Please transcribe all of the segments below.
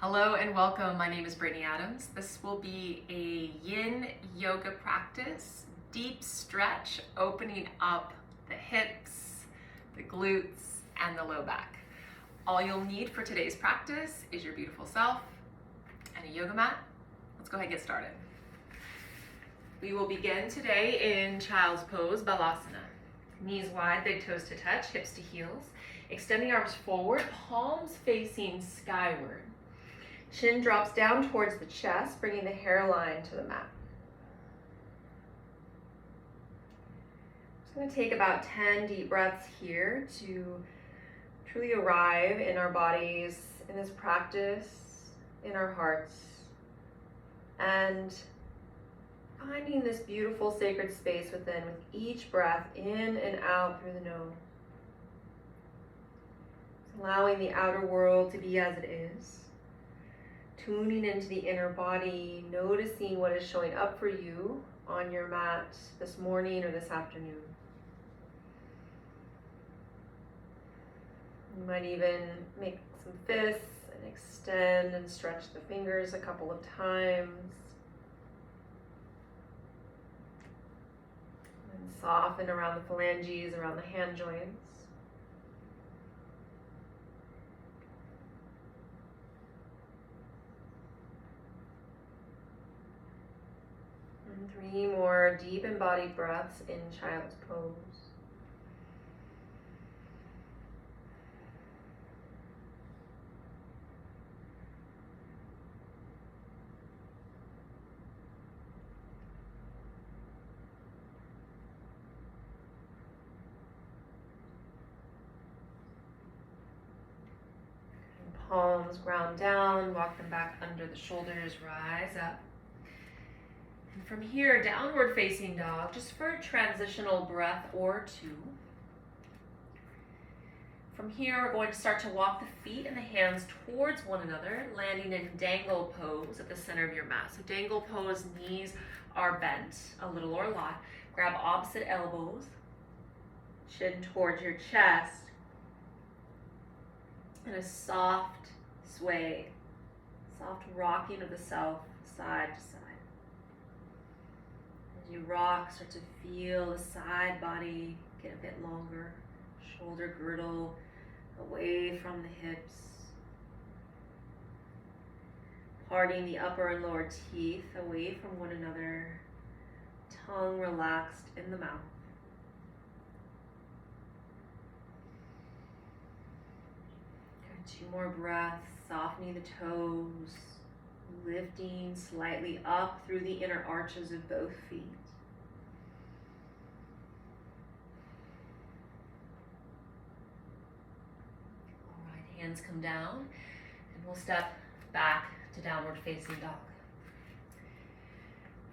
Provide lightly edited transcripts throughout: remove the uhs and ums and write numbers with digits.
Hello and welcome. My name is Brittany Adams. This will be a yin yoga practice, deep stretch, opening up the hips, the glutes, and the low back. All you'll need for today's practice is your beautiful self and a yoga mat. Let's go ahead and get started. We will begin today in Child's Pose, Balasana. Knees wide, big toes to touch, hips to heels. Extending arms forward, palms facing skyward. Chin drops down towards the chest, bringing the hairline to the mat. Just going to take about 10 deep breaths here to truly arrive in our bodies, in this practice, in our hearts, and finding this beautiful sacred space within with each breath in and out through the nose. Allowing the outer world to be as it is. Tuning into the inner body, noticing what is showing up for you on your mat this morning or this afternoon. You might even make some fists and extend and stretch the fingers a couple of times. And soften around the phalanges, around the hand joints. And 3 more deep embodied breaths in Child's Pose. And palms ground down, walk them back under the shoulders, rise up. And from here, downward facing dog, just for a transitional breath or two. From here, we're going to start to walk the feet and the hands towards one another, landing in dangle pose at the center of your mat. So dangle pose, knees are bent a little or a lot. Grab opposite elbows, chin towards your chest, and a soft sway, soft rocking of the self side to side. As you rock, start to feel the side body get a bit longer, shoulder girdle away from the hips, parting the upper and lower teeth away from one another, tongue relaxed in the mouth. Good. 2 more breaths, softening the toes, lifting slightly up through the inner arches of both feet. All right, hands come down, and we'll step back to downward facing dog.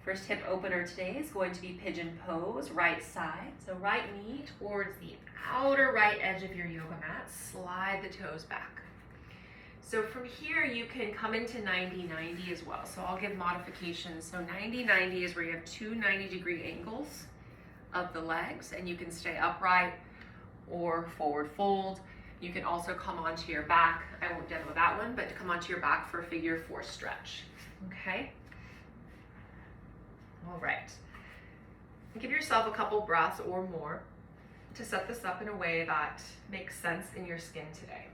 First hip opener today is going to be Pigeon Pose, right side. So right knee towards the outer right edge of your yoga mat, slide the toes back. So from here, you can come into 90-90 as well. So I'll give modifications. So 90-90 is where you have 2 90-degree angles of the legs, and you can stay upright or forward fold. You can also come onto your back. I won't demo that one, but come onto your back for a figure 4 stretch. Okay? All right. Give yourself a couple breaths or more to set this up in a way that makes sense in your skin today.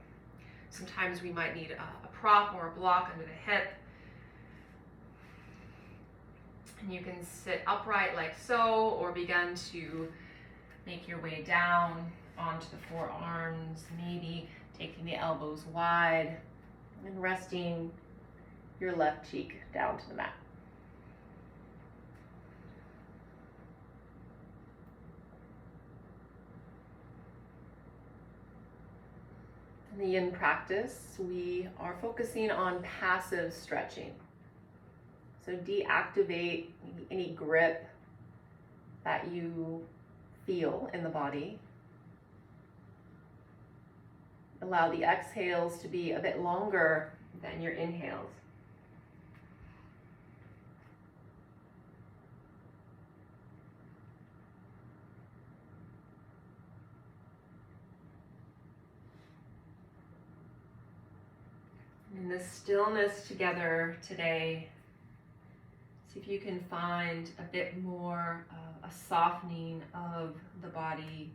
Sometimes we might need a prop or a block under the hip. And you can sit upright like so, or begin to make your way down onto the forearms, maybe taking the elbows wide and resting your left cheek down to the mat. In the yin practice, we are focusing on passive stretching. So deactivate any grip that you feel in the body. Allow the exhales to be a bit longer than your inhales. In this stillness together today, see if you can find a bit more of a softening of the body,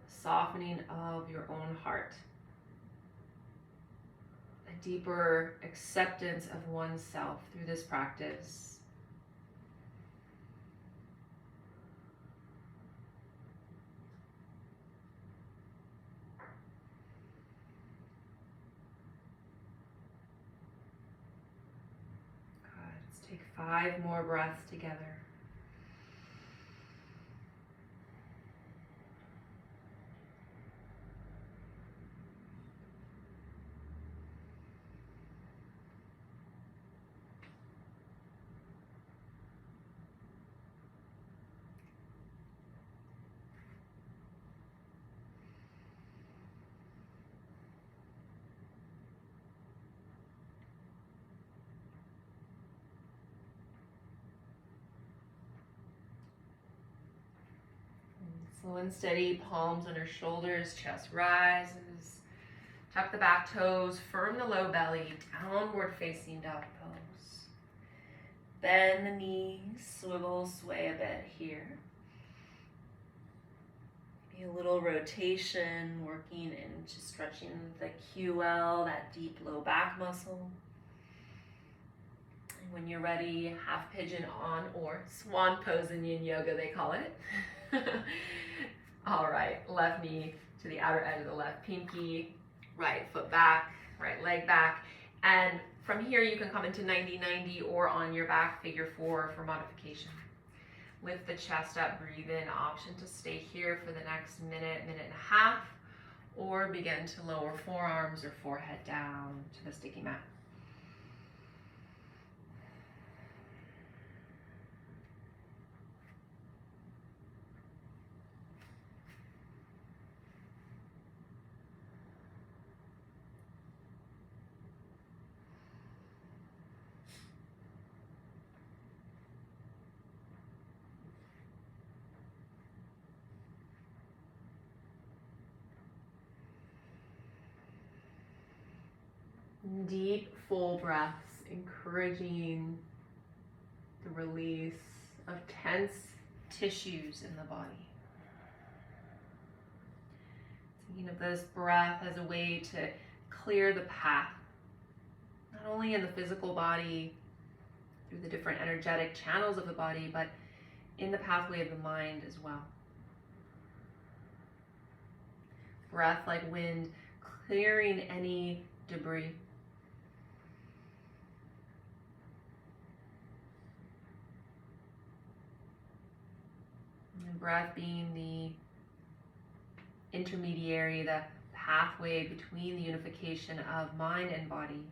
softening of your own heart, a deeper acceptance of oneself through this practice. Take 5 more breaths together. Slow and steady, palms under shoulders, chest rises. Tuck the back toes, firm the low belly, downward facing dog pose. Bend the knees, swivel, sway a bit here. Maybe a little rotation, working into stretching the QL, that deep low back muscle. And when you're ready, half pigeon on, or swan pose in yin yoga they call it. All right, left knee to the outer edge of the left pinky, right foot back, right leg back. And from here you can come into 90-90 or on your back, figure 4 for modification. Lift the chest up, breathe in, option to stay here for the next minute, minute and a half, or begin to lower forearms or forehead down to the sticky mat. Deep, full breaths, encouraging the release of tense tissues in the body. Thinking of this breath as a way to clear the path, not only in the physical body, through the different energetic channels of the body, but in the pathway of the mind as well. Breath like wind, clearing any debris. And breath being the intermediary, the pathway between the unification of mind and body.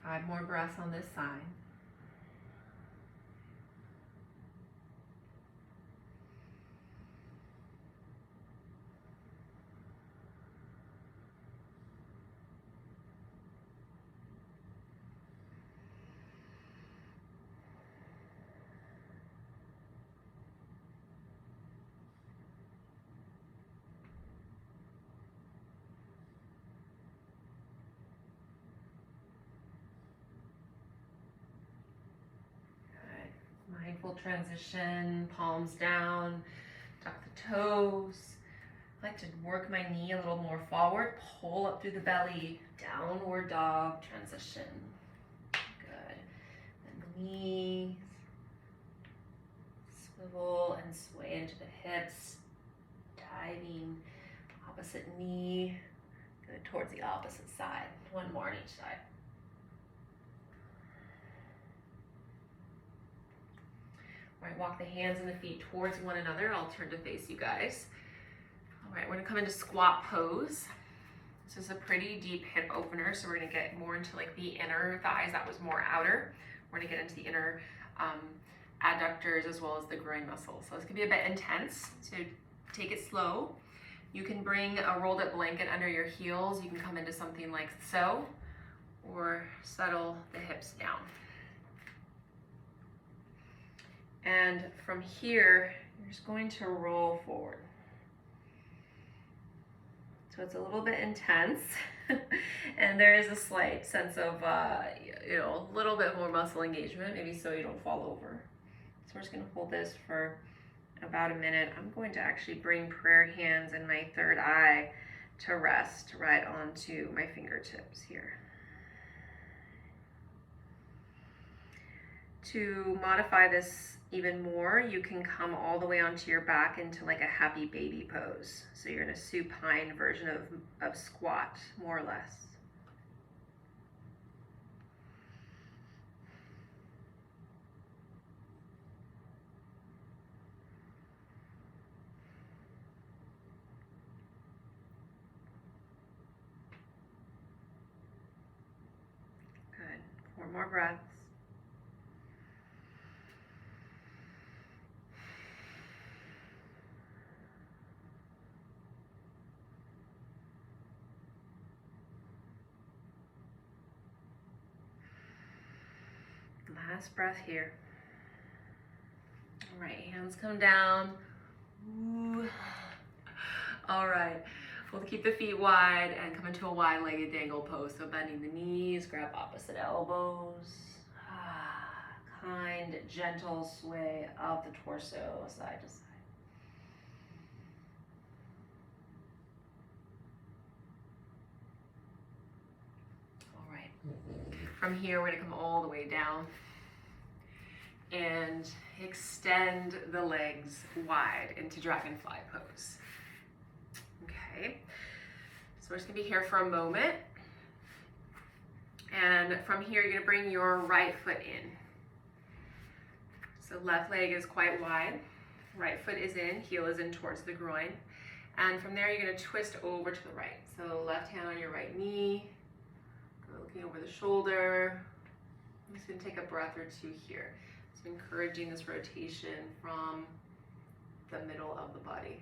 5 more breaths on this side. Mindful transition, palms down, tuck the toes. I like to work my knee a little more forward, pull up through the belly, downward dog transition. Good. And the knees, swivel and sway into the hips, diving, opposite knee, good, towards the opposite side. 1 more on each side. All right, walk the hands and the feet towards one another. I'll turn to face you guys. All right, we're gonna come into squat pose. This is a pretty deep hip opener, so we're gonna get more into like the inner thighs. That was more outer. We're gonna get into the inner adductors as well as the groin muscles. So this could be a bit intense, so take it slow. You can bring a rolled up blanket under your heels. You can come into something like so, or settle the hips down. And from here, you're just going to roll forward. So So it's a little bit intense. And there is a slight sense of, you know, a little bit more muscle engagement, maybe so you don't fall over. So we're just gonna hold this for about a minute. I'm going to actually bring prayer hands and my third eye to rest right onto my fingertips here. To modify this even more, you can come all the way onto your back into like a happy baby pose. So you're in a supine version of squat, more or less. Good. 4 more breaths. Last breath here. All right, hands come down. Ooh. All right, we'll keep the feet wide and come into a wide-legged dangle pose. So bending the knees, grab opposite elbows. Kind, gentle sway of the torso side to side. All right, from here we're gonna come all the way down and extend the legs wide into Dragonfly pose. Okay, so we're just gonna be here for a moment. And from here, you're gonna bring your right foot in. So left leg is quite wide, right foot is in, heel is in towards the groin. And from there, you're gonna twist over to the right. So left hand on your right knee, looking over the shoulder. I'm just gonna take a breath or two here. So encouraging this rotation from the middle of the body,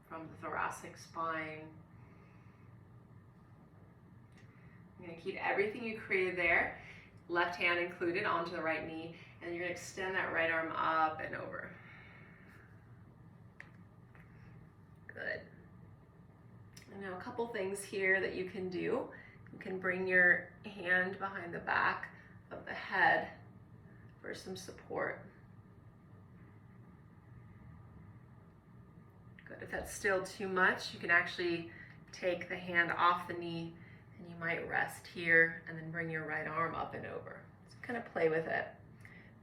from the thoracic spine. You're gonna keep everything you created there, left hand included, onto the right knee, and you're gonna extend that right arm up and over. Good. And now a couple things here that you can do. You can bring your hand behind the back of the head for some support. Good. If that's still too much, you can actually take the hand off the knee and you might rest here and then bring your right arm up and over. So kind of play with it.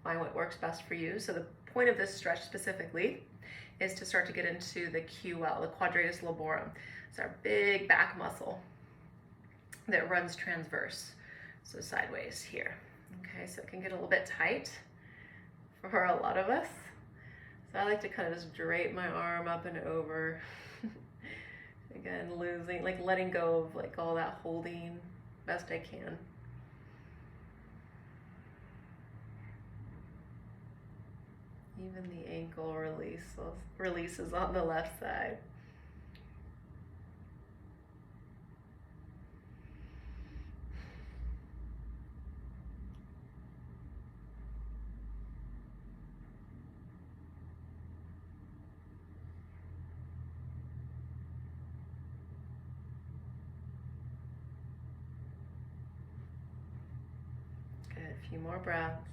Find what works best for you. So the point of this stretch specifically is to start to get into the QL, the quadratus laborum. It's our big back muscle that runs transverse, so sideways here. Okay, so it can get a little bit tight for a lot of us. So I like to kind of just drape my arm up and over. Again, letting go of like all that holding best I can. Even the ankle releases on the left side. Good, a few more breaths.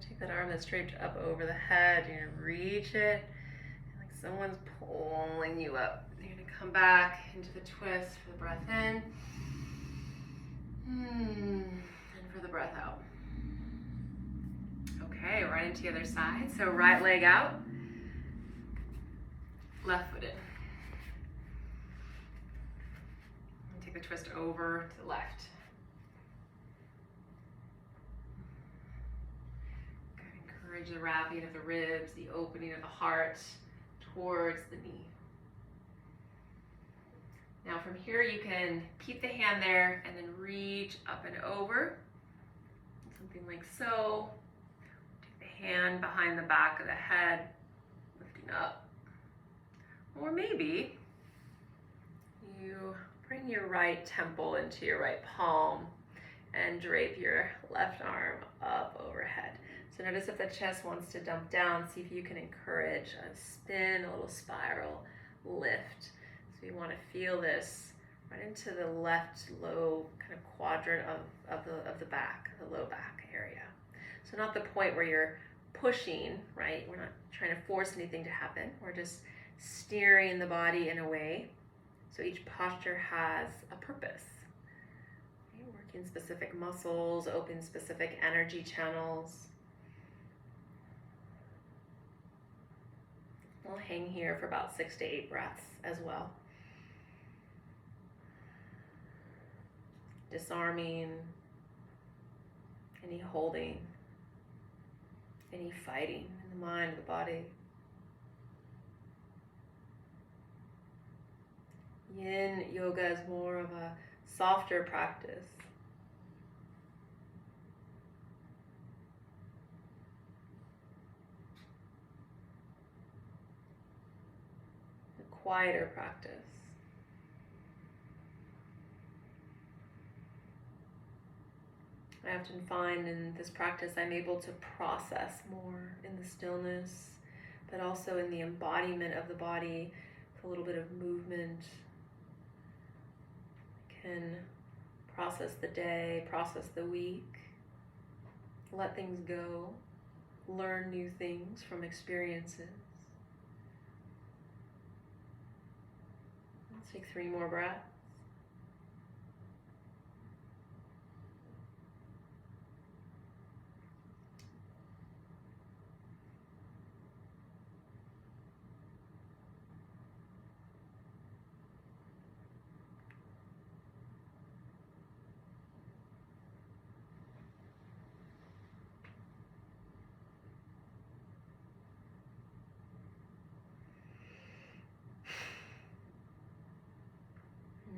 Take that arm that's draped up over the head, you're gonna reach it, and like someone's pulling you up. You're gonna come back into the twist for the breath in, and for the breath out. Okay, right into the other side. So right leg out, left foot in. And take the twist over to the left. Encourage the wrapping of the ribs, the opening of the heart towards the knee. Now from here you can keep the hand there and then reach up and over. Something like so. Take the hand behind the back of the head, lifting up. Or maybe you Bring your right temple into your right palm and drape your left arm up overhead. So notice if the chest wants to dump down, see if you can encourage a spin, a little spiral lift. So you want to feel this right into the left low kind of quadrant of the back, the low back area. So not the point where you're pushing, right? We're not trying to force anything to happen. We're just steering the body in a way so each posture has a purpose. Okay, working specific muscles, open specific energy channels. We'll hang here for about 6 to 8 breaths as well. Disarming any holding, any fighting in the mind, the body. Yin yoga is more of a softer practice. A quieter practice. I often find in this practice I'm able to process more in the stillness, but also in the embodiment of the body with a little bit of movement. I can process the day, process the week, let things go, learn new things from experiences. Let's take 3 more breaths.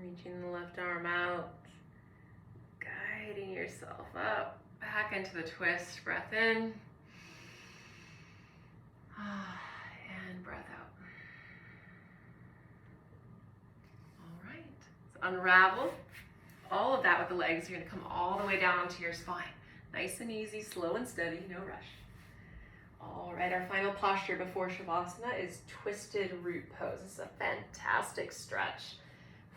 Reaching the left arm out, guiding yourself up, back into the twist. Breath in, and breath out. All right, so unravel all of that with the legs. You're gonna come all the way down onto your spine. Nice and easy, slow and steady, no rush. All right, our final posture before Savasana is twisted root pose. This is a fantastic stretch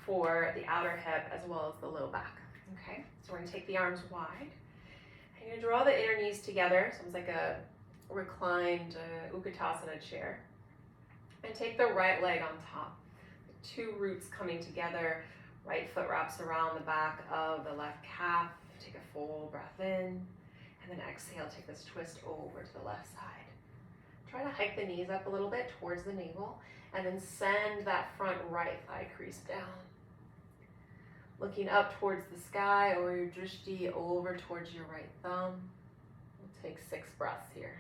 for the outer hip as well as the low back. Okay, so we're gonna take the arms wide. And you're gonna draw the inner knees together, so it's like a reclined Utkatasana chair. And take the right leg on top. The 2 roots coming together, right foot wraps around the back of the left calf. Take a full breath in, and then exhale, take this twist over to the left side. Try to hike the knees up a little bit towards the navel, and then send that front right thigh crease down. Looking up towards the sky or your drishti over towards your right thumb. We'll take 6 breaths here.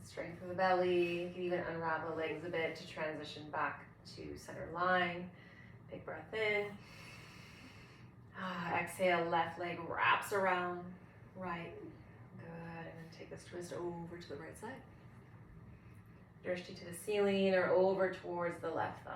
Strength of the belly. You can even unravel the legs a bit to transition back to center line. Big breath in. Exhale, left leg wraps around right. Good. And then take this twist over to the right side. Drishti to the ceiling or over towards the left thumb.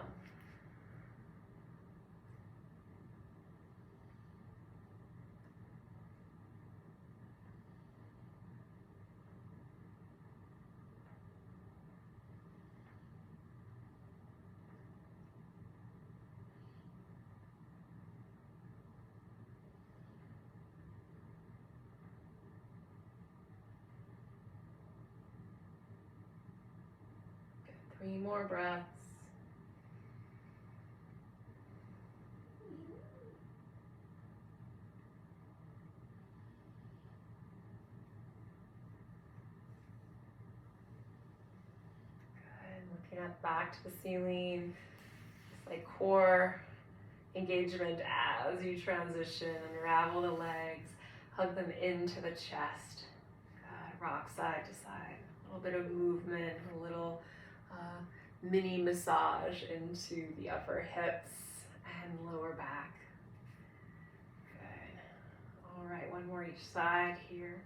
Good. 3 more breaths. Looking up back to the ceiling. like core engagement as you transition. Unravel the legs, hug them into the chest. Good. Rock side to side. A little bit of movement, a little mini massage into the upper hips and lower back. Good. All right, one more each side here.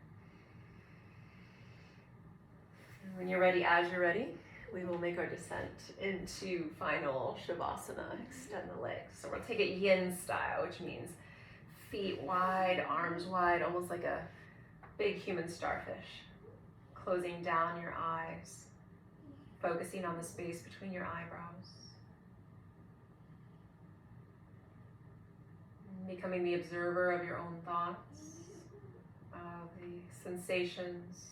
And when you're ready, as you're ready, we will make our descent into final Savasana. Extend the legs. So we'll take it yin style, which means feet wide, arms wide, almost like a big human starfish. Closing down your eyes, focusing on the space between your eyebrows. Becoming the observer of your own thoughts, of the sensations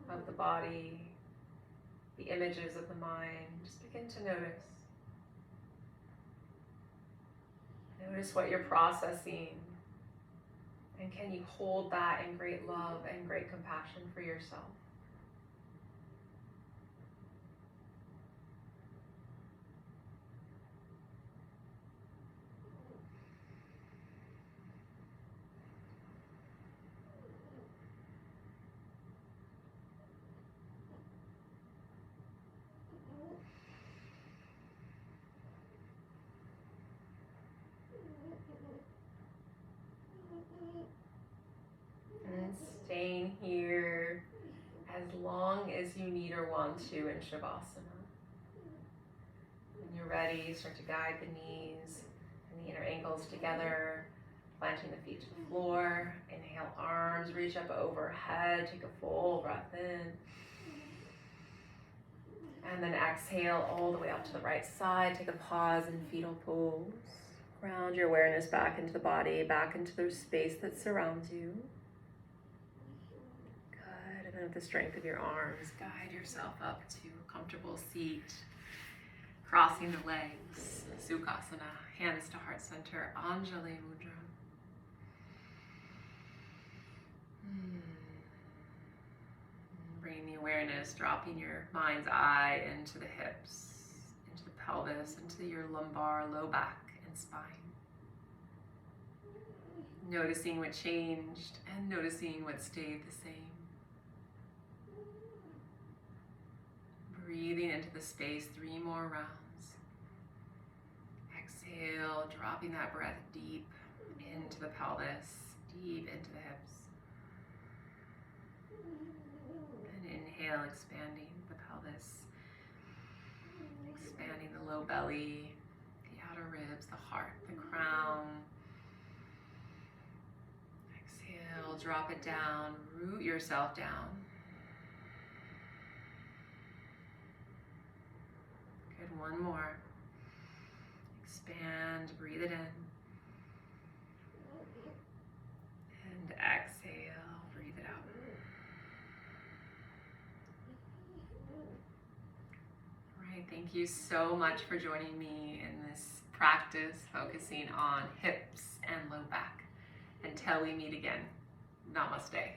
of the body, the images of the mind. Just begin to notice. Notice what you're processing. And can you hold that in great love and great compassion for yourself? And staying here as long as you need or want to in Savasana. When you're ready, start to guide the knees and the inner ankles together, planting the feet to the floor. Inhale, arms reach up overhead. Take a full breath in. And then exhale all the way up to the right side. Take a pause in fetal pose. Ground your awareness back into the body, back into the space that surrounds you. Good. And then with the strength of your arms, guide yourself up to a comfortable seat. Crossing the legs, Sukhasana, hands to heart center, Anjali Mudra. Bringing the awareness, dropping your mind's eye into the hips, into the pelvis, into your lumbar, low back, and spine. Noticing what changed and noticing what stayed the same. Breathing into the space 3 more rounds. Exhale, dropping that breath deep into the pelvis, deep into the hips. And inhale, expanding the pelvis, expanding the low belly, the outer ribs, the heart, the crown. Exhale, drop it down, root yourself down. Good, one more. Expand, breathe it in. And exhale, breathe it out. All right, thank you so much for joining me in this practice, focusing on hips and low back. Until we meet again, namaste.